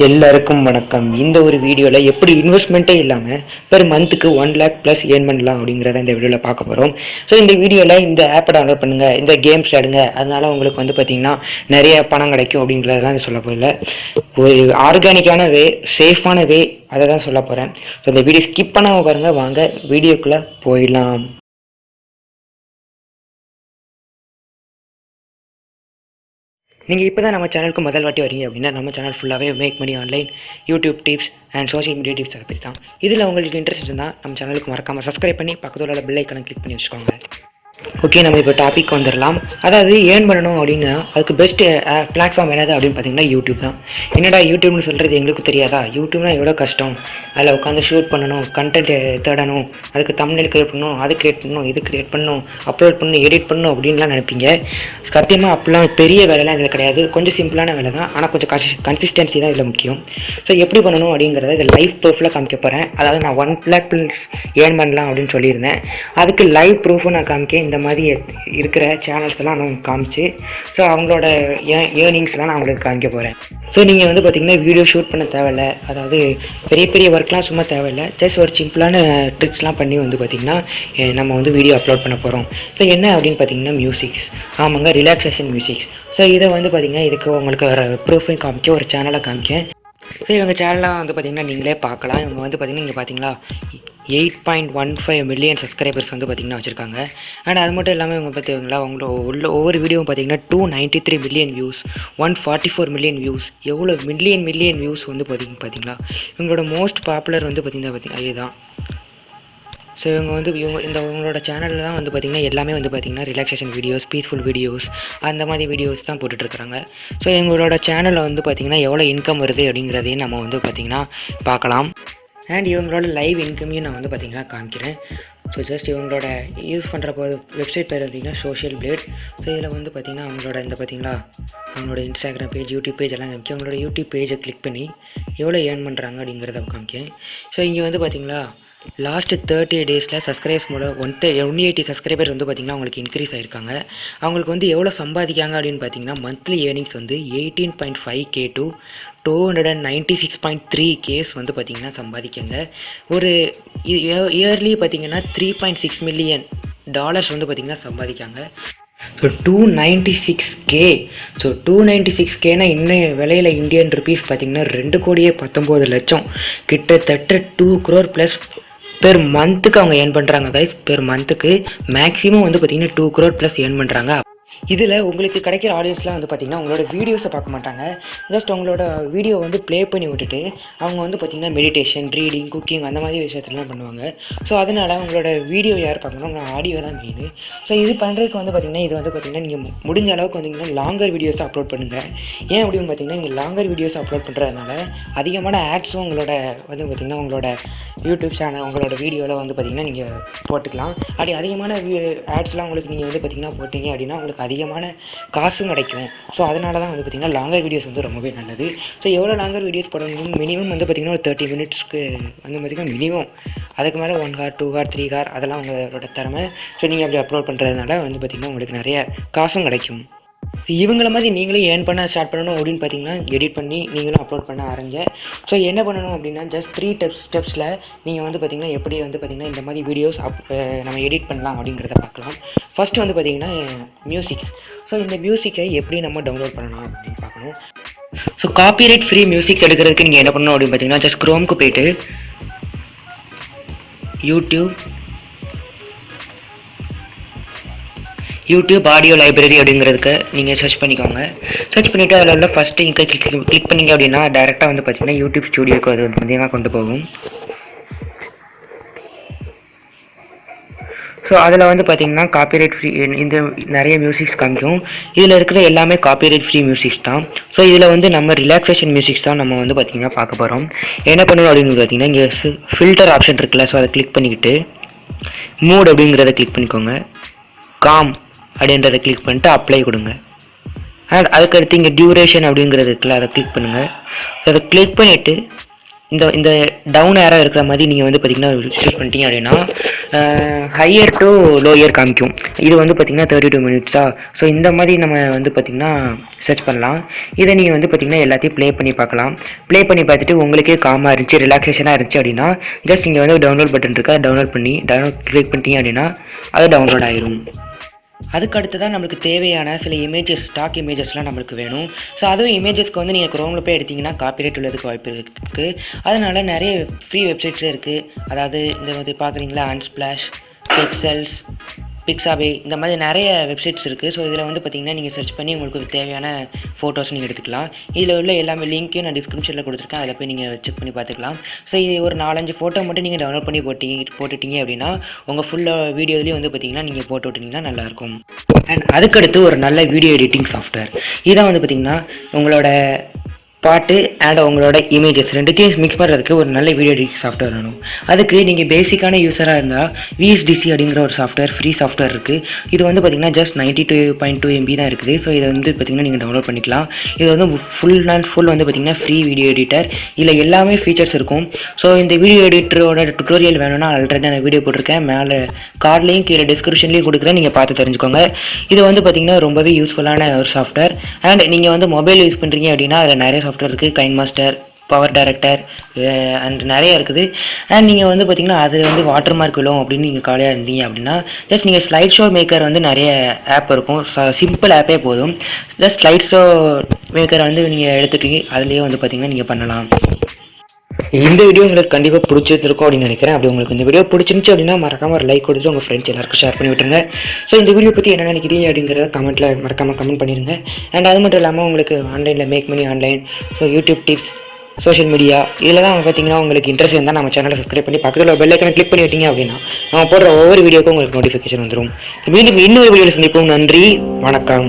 எல்லாருக்கும் வணக்கம். இந்த ஒரு வீடியோவில் எப்படி இன்வெஸ்ட்மெண்ட்டே இல்லாமல் பெர் மந்த்துக்கு 1 lakh ப்ளஸ் ஏர்ன் பண்ணலாம் அப்படிங்கிறத இந்த வீடியோவில் பார்க்க போகிறோம். ஸோ இந்த வீடியோவில் இந்த ஆப்பை டவுன்லோட் பண்ணுங்கள், இந்த கேம்ஸ் ஆடுங்க, அதனால உங்களுக்கு பார்த்திங்கன்னா நிறைய பணம் கிடைக்கும் அப்படிங்கிறதெல்லாம் சொல்ல போகல. ஒரு ஆர்கானிக்கான வே, சேஃபான வே, அதை தான் சொல்ல போகிறேன். ஸோ இந்த வீடியோ ஸ்கிப் பண்ணாமல் பாருங்கள். வாங்க வீடியோக்குள்ளே போயிடலாம். நீங்கள் இப்போ தான் நம்ம சேனலுக்கு முதல் வாட்டி வரீங்க அப்படின்னா நம்ம சேனல் ஃபுல்லாகவே make money online, YouTube tips and social media tips அதை பற்றி தான். இதில் உங்களுக்கு இன்ட்ரெஸ்ட் இருந்தால் நம்ம சேனலுக்கு மறக்காமல் சப்ஸ்கிரைப் பண்ணி பக்கத்தில் உள்ள பெல் ஐக்கானை கிளிக் பண்ணி வச்சுக்கோங்க. ஓகே, நம்ம இப்போ டாபிக் வந்துடலாம். அதாவது ஏர்ன் பண்ணணும் அப்படின்னா அதுக்கு பெஸ்ட்டு பிளாட்ஃபார்ம் என்னது அப்படின்னு பார்த்தீங்கன்னா யூடியூப் தான். என்னடா யூடியூப்னு சொல்கிறது எங்களுக்கு தெரியாதா? யூடியூப்னா எவ்வளோ கஷ்டம், அதில் உட்காந்து ஷூட் பண்ணணும், கண்டென்ட் தேடணும், அதுக்கு தம்ப்நெயில் கிரியேட் பண்ணணும், அது கிரியேட் பண்ணணும், இது கிரியேட் பண்ணணும், அப்லோட் பண்ணணும், எடிட் பண்ணணும் அப்படின்லாம் நினைப்பீங்க. சத்தியமாக அப்படிலாம் பெரிய வேலைலாம் இதில் கிடையாது. கொஞ்சம் சிம்பிளான வேலை தான், ஆனால் கொஞ்சம் கன்சிஸ்டன்சி தான் இதில் முக்கியம். ஸோ எப்படி பண்ணணும் அப்படிங்கிறத இதில் லைவ் ப்ரூஃபில் காமிக்க போகிறேன். அதாவது நான் 1 lakh ப்ளஸ் ஏர்ன் பண்ணலாம் அப்படின்னு சொல்லியிருந்தேன். அதுக்கு லைவ் ப்ரூஃபும் நான் காமிக்க இந்த மாதிரி இருக்கிற சேனல்ஸ் எல்லாம் நான் காமிச்சு, ஸோ அவங்களோட ஏர்னிங்ஸ்லாம் நான் உங்களுக்கு காமிக்க போகிறேன். ஸோ நீங்கள் பார்த்திங்கன்னா வீடியோ ஷூட் பண்ண தேவையில்லை, அதாவது பெரிய பெரிய ஒர்க்லாம் சும்மா தேவையில்லை. ஜஸ்ட் ஒரு சிம்பிளான ட்ரிக்ஸ்லாம் பண்ணி பார்த்திங்கன்னா நம்ம வீடியோ அப்லோட் பண்ண போகிறோம். ஸோ என்ன அப்படின்னு பார்த்தீங்கன்னா மியூசிக்ஸ், ஆமாங்க, ரிலாக்ஸேஷன் மியூசிக்ஸ். ஸோ இதை பார்த்திங்கன்னா இதுக்கு உங்களுக்கு ஒரு ப்ரூஃபையும் காமிக்க, ஒரு சேனலை காமிக்க. ஸோ இவங்க சேனலாக பார்த்திங்கன்னா நீங்களே பார்க்கலாம். இவங்க பார்த்திங்கன்னா இங்கே பார்த்தீங்களா 8.15 மில்லியன் சப்ஸ்கிரைபர்ஸ் பார்த்திங்கன்னா வச்சுருக்காங்க. அண்ட் அது மட்டும் இல்லாமல் இவங்க பார்த்திங்களா உள்ள ஒவ்வொரு வீடியோவும் பார்த்திங்கன்னா 293 மில்லியன் வியூஸ், 144 மில்லியன் வியூஸ், எவ்வளோ மில்லியன் வியூஸ் பார்த்திங்களா. இவங்களோட மோஸ்ட் பாப்புலர் பார்த்திங்கன்னா அதுதான். ஸோ இவங்க இவங்களோட சேனலில் தான் பார்த்திங்கன்னா எல்லாமே பார்த்திங்கன்னா ரிலாக்ஸேஷன் வீடியோஸ், பீஸ்ஃபுல் வீடியோஸ், அந்த மாதிரி வீடியோஸ் தான் போட்டுட்ருக்குறாங்க. ஸோ இவங்களோட சேனலில் பார்த்திங்கன்னா எவ்வளோ இன்கம் வருது அப்படிங்கிறதையும் நம்ம பார்த்திங்கன்னா பார்க்கலாம். அண்ட் இவங்களோட லைவ் இன்கமையும் நான் பார்த்திங்கன்னா காமிக்கிறேன். ஸோ ஜஸ்ட் இவங்களோட யூஸ் பண்ணுற வெப்சைட் பேர் பார்த்திங்கன்னா சோஷியல் பிளேட். ஸோ இதில் பார்த்திங்கன்னா அவங்களோட பார்த்திங்களா அவங்களோட இன்ஸ்டாகிராம் பேஜ், யூடியூப் பேஜ் எல்லாம் காமிக்க. அவங்களோட யூடியூப் பேஜை கிளிக் பண்ணி எவ்வளோ ஏர்ன் பண்ணுறாங்க அப்படிங்கிறத காமிக்கேன். ஸோ இங்கே பார்த்திங்களா லாஸ்ட்டு 30 டேஸில் சப்ஸ்கிரைபர்ஸ் மூலம் 180 சப்ஸ்கிரைபர் பார்த்திங்கன்னா அவங்களுக்கு இன்க்ரீஸ் ஆகிருக்காங்க. அவங்களுக்கு எவ்வளோ சம்பாதிக்காங்க அப்படின்னு பார்த்தீங்கன்னா monthly earnings 18.5K to 296.3 case பார்த்திங்கன்னா சம்பாதிக்காங்க. ஒரு இயர்லி பார்த்திங்கன்னா $3.6 மில்லியன் பார்த்திங்கன்னா சம்பாதிக்காங்க. So 296K. ஸோ 296Kனா இன்னும் விலையில் இந்தியன் ருபீஸ் பார்த்திங்கன்னா 2,19,00,000, கிட்டத்தட்ட 2 crore ப்ளஸ் பெர் மந்த்துக்கு அவங்க ஏர்ன் பண்ணுறாங்க கைஸ். பெர் மந்த்துக்கு மேக்ஸிமம் பார்த்திங்கன்னா 2 crore ப்ளஸ் ஏர்ன் பண்ணுறாங்க. இதில் உங்களுக்கு கிடைக்கிற ஆடியன்ஸ்லாம் பார்த்திங்கன்னா உங்களோட வீடியோஸை பார்க்க மாட்டாங்க. ஜஸ்ட் உங்களோட வீடியோ ப்ளே பண்ணி விட்டுட்டு அவங்க பார்த்திங்கன்னா மெடிடேஷன், ரீடிங், குக்கிங் அந்த மாதிரி விஷயத்துலாம் பண்ணுவாங்க. ஸோ அதனால் உங்களோட வீடியோ யார் பார்க்கணும், உங்கள் ஆடியோ தான் மெயின். ஸோ இது பண்ணுறதுக்கு பார்த்திங்கன்னா இது பார்த்திங்கன்னா நீங்கள் முடிஞ்ச அளவுக்கு லாங்கர் வீடியோஸை அப்லோட் பண்ணுங்கள். ஏன் அப்படின்னு பார்த்திங்கன்னா இங்கே லாங்கர் வீடியோஸ் அப்லோட் பண்ணுறதுனால அதிகமான ஆட்ஸும் உங்களோட பார்த்திங்கன்னா உங்களோட யூடியூப் சேனல், உங்களோட வீடியோவில் பார்த்திங்கன்னா நீங்கள் போட்டுக்கலாம். அப்படி அதிகமான ஆட்ஸ்லாம் உங்களுக்கு நீங்கள் பார்த்திங்கன்னா போட்டிங்க அப்படின்னா உங்களுக்கு அதிகமான காசும் கிடைக்கும். ஸோ அதனால தான் பார்த்திங்கன்னா லாங்கர் வீடியோஸ் ரொம்பவே நல்லது. ஸோ எவ்வளோ லாங்கர் வீடியோஸ் போடணும், மினிமம் பார்த்திங்கன்னா ஒரு 30 மினிட்ஸ்க்கு பார்த்திங்கன்னா மினிமம். அதுக்கு மேலே 1 hour 2 hour 3 hour அதெல்லாம் உங்களோட திறமை. ஸோ நீங்கள் அப்படி அப்லோட் பண்ணுறதுனால பார்த்திங்கன்னா உங்களுக்கு நிறைய காசும் கிடைக்கும். இவங்கள மாதிரி நீங்களும் ஏர்ன் பண்ண ஸ்டார்ட் பண்ணணும் அப்படின்னு பார்த்தீங்கன்னா எடிட் பண்ணி நீங்களும் அப்லோட் பண்ண ஆரம்பிங்க. ஸோ என்ன பண்ணணும் அப்படின்னா ஜஸ்ட் 3 ஸ்டெப்ஸில் நீங்கள் பார்த்திங்கன்னா எப்படி பார்த்திங்கன்னா இந்த மாதிரி வீடியோஸ் நம்ம எடிட் பண்ணலாம் அப்படிங்கிறத பார்க்கலாம். ஃபஸ்ட்டு பார்த்திங்கன்னா மியூசிக்ஸ். ஸோ இந்த மியூசிக்கை எப்படி நம்ம டவுன்லோட் பண்ணலாம் அப்படின்னு பார்க்கணும். ஸோ காப்பிரைட் ஃப்ரீ மியூசிக்ஸ் எடுக்கிறதுக்கு நீங்கள் என்ன பண்ணணும் அப்படின்னு பார்த்தீங்கன்னா ஜஸ்ட் க்ரோம்க்கு போய்ட்டு யூடியூப் ஆடியோ லைப்ரரி அப்படிங்கிறதுக்கு நீங்கள் சர்ச் பண்ணிக்கோங்க. சர்ச் பண்ணிவிட்டு அதில் உள்ள ஃபஸ்ட்டு இங்கே கிளிக் பண்ணிங்க அப்படின்னா டேரெக்டாக பார்த்திங்கன்னா யூடியூப் ஸ்டூடியோக்கு அது அதிகமாக கொண்டு போகும். ஸோ அதில் பார்த்திங்கன்னா காப்பிரைட் ஃப்ரீ இந்த நிறைய மியூசிக்ஸ் காமிக்கும். இதில் இருக்கிற எல்லாமே காப்பிரைட் ஃப்ரீ மியூசிக்ஸ் தான். ஸோ இதில் நம்ம ரிலாக்ஸேஷன் மியூசிக்ஸ் தான் நம்ம பார்த்திங்கன்னா பார்க்க போகிறோம். என்ன பண்ணணும் அப்படின்னு பார்த்திங்கன்னா இங்கே ஃபில்டர் ஆப்ஷன் இருக்குல்ல, ஸோ அதை கிளிக் பண்ணிக்கிட்டு மூட் அப்படிங்கிறத கிளிக் பண்ணிக்கோங்க. காம் அப்படின்றத கிளிக் பண்ணிட்டு அப்ளை கொடுங்க. அண்ட் அதுக்கடுத்து இங்கே டியூரேஷன் அப்படிங்கிறது இருக்குல்ல, அதை கிளிக் பண்ணுங்கள். ஸோ அதை கிளிக் பண்ணிவிட்டு இந்த இந்த டவுன் ஏராக இருக்கிற மாதிரி நீங்கள் வந்து பார்த்திங்கன்னா சூஸ் பண்ணிட்டீங்க அப்படின்னா ஹையர் டு லோயர் காமிக்கும். இது வந்து பார்த்திங்கன்னா 32 மினிட்ஸா. ஸோ இந்த மாதிரி நம்ம வந்து பார்த்திங்கன்னா சர்ச் பண்ணலாம். இதை நீங்கள் வந்து பார்த்திங்கன்னா எல்லாத்தையும் ப்ளே பண்ணி பார்க்கலாம். ப்ளே பண்ணி பார்த்துட்டு உங்களுக்கே காமாக இருந்துச்சு, ரிலாக்ஸேஷனாக இருந்துச்சு அப்படின்னா ஜஸ்ட் இங்கே வந்து டவுன்லோட் பட்டன் இருக்கா, டவுன்லோட் கிளிக் பண்ணிட்டீங்க அப்படின்னா அது டவுன்லோட் ஆயிரும். அதுக்கு அடுத்து தான் நம்மளுக்கு தேவையான சில இமேஜஸ், ஸ்டாக் இமேஜஸ்லாம் நம்மளுக்கு வேணும். ஸோ அதுவும் இமேஜஸ்க்கு வந்து நீங்கள் க்ரோமில் போய் எடுத்திங்கன்னா காப்பிரைட் உள்ளதுக்கு வாய்ப்பு இருக்குது. அதனால் நிறைய ஃப்ரீ வெப்சைட்ஸே இருக்குது. அதாவது இந்த மாதிரி பார்க்குறீங்களா, அன்ஸ்பிளாஷ், பிக்சல்ஸ், பிக்ஸாபே, இந்த மாதிரி நிறைய வெப்சைட்ஸ் இருக்குது. ஸோ இதில் வந்து பார்த்திங்கன்னா நீங்கள் சர்ச் பண்ணி உங்களுக்கு தேவையான ஃபோட்டோஸ் நீங்கள் எடுத்துக்கலாம். இதில் உள்ள எல்லாமே லிங்க்கையும் நான் டிஸ்கிரிப்ஷனில் கொடுத்துருக்கேன், அதில் போய் நீங்கள் செக் பண்ணி பார்த்துக்கலாம். ஸோ இது ஒரு 4-5 ஃபோட்டோ மட்டும் நீங்கள் டவுன்லோட் பண்ணி போட்டுட்டீங்க அப்படின்னா உங்கள் ஃபுல்லாக வீடியோலேயும் வந்து பார்த்திங்கன்னா நீங்கள் போட்டு விட்டிங்கன்னா நல்லாயிருக்கும். அண்ட் அதுக்கடுத்து ஒரு நல்ல வீடியோ எடிட்டிங் சாஃப்ட்வேர். இதான் வந்து பார்த்திங்கன்னா உங்களோட பாட்டு அண்ட் உங்களோட இமேஜஸ் ரெண்டுத்தையும் மிக்ஸ் பண்ணுறதுக்கு ஒரு நல்ல வீடியோ எடிட்டிங் சாஃப்ட்வேர் வேணும். அதுக்கு நீங்கள் பேசிக்கான யூஸராக இருந்தால் விஎஸ்டிசி அப்படிங்கிற ஒரு சாஃப்ட்வேர், ஃப்ரீ சாஃப்ட்வேர் இருக்குது. இது வந்து பார்த்திங்கன்னா ஜஸ்ட் 92.2 MB தான் இருக்குது. ஸோ இதை வந்து பார்த்திங்கன்னா நீங்கள் டவுன்லோட் பண்ணிக்கலாம். இது வந்து ஃபுல் வந்து பார்த்திங்கன்னா ஃப்ரீ வீடியோ எடிட்டர். இதில் எல்லாமே ஃபீச்சர்ஸ் இருக்கும். ஸோ இந்த வீடியோ எடிட்டரோட டுட்டோரியல் வேணும்னா ஆல்ரெடி நான் வீடியோ போட்டிருக்கேன், மேலே கார்ட்லேயும் கீழே டிஸ்கிரிப்ஷன்லேயும் கொடுக்குறேன், நீங்கள் பார்த்து தெரிஞ்சுக்கோங்க. இது வந்து பார்த்திங்கன்னா ரொம்பவே யூஸ்ஃபுல்லான ஒரு சாஃப்ட்வேர். அண்ட் நீங்கள் வந்து மொபைல் யூஸ் பண்ணுறீங்க அப்படின்னா அதில் நிறைய சாஃப்ட்வேர் இருக்குது. கைன் மாஸ்டர், பவர் டைரக்டர் அண்ட் நிறைய இருக்குது. அண்ட் நீங்கள் வந்து பார்த்திங்கன்னா அது வந்து வாட்டர் மார்க் விழும் அப்படின்னு நீங்கள் காலியாக இருந்தீங்க அப்படின்னா ஜஸ்ட் நீங்கள் ஸ்லைட் ஷோ மேக்கர் வந்து நிறைய ஆப் இருக்கும். சிம்பிள் ஆப்பே போதும். ஜஸ்ட் ஸ்லைட் ஷோ மேக்கரை வந்து நீங்கள் எடுத்துகிட்டு அதுலேயே வந்து பார்த்திங்கன்னா நீங்கள் பண்ணலாம். இந்த வீடியோ உங்களுக்கு கண்டிப்பாக பிடிச்சிருக்கும் அப்படின்னு நினைக்கிறேன். அப்படி உங்களுக்கு இந்த வீடியோ பிடிச்சிருந்துச்சு அப்படின்னா மறக்காம ஒரு லைக் கொடுத்துட்டு உங்கள் ஃப்ரெண்ட்ஸ் எல்லாருக்கும் ஷேர் பண்ணி விட்டுருங்க. ஸோ இந்த வீடியோ பற்றி என்ன நினைக்கிறீங்க அப்படிங்கிறத கமெண்ட்டில் மறக்காமல் கமெண்ட் பண்ணிடுங்க. அண்ட் அது மட்டும் இல்லாமல் உங்களுக்கு ஆன்லைனில் make money online, so YouTube tips, social media இதில் தான் பார்த்தீங்கன்னா உங்களுக்கு இன்ட்ரெஸ்ட் இருந்தால் நம்ம சேனலை சப்ஸ்கிரைப் பண்ணி பக்கத்தில் பெல் ஐக்கனை கிளிக் பண்ணி விட்டீங்க அப்படின்னா நம்ம போடுற ஒவ்வொரு வீடியோக்கும் உங்களுக்கு நோட்டிஃபிகேஷன் வந்துடும். மீண்டும் இன்னொரு வீடியோவில் சந்திப்போம். நன்றி, வணக்கம்.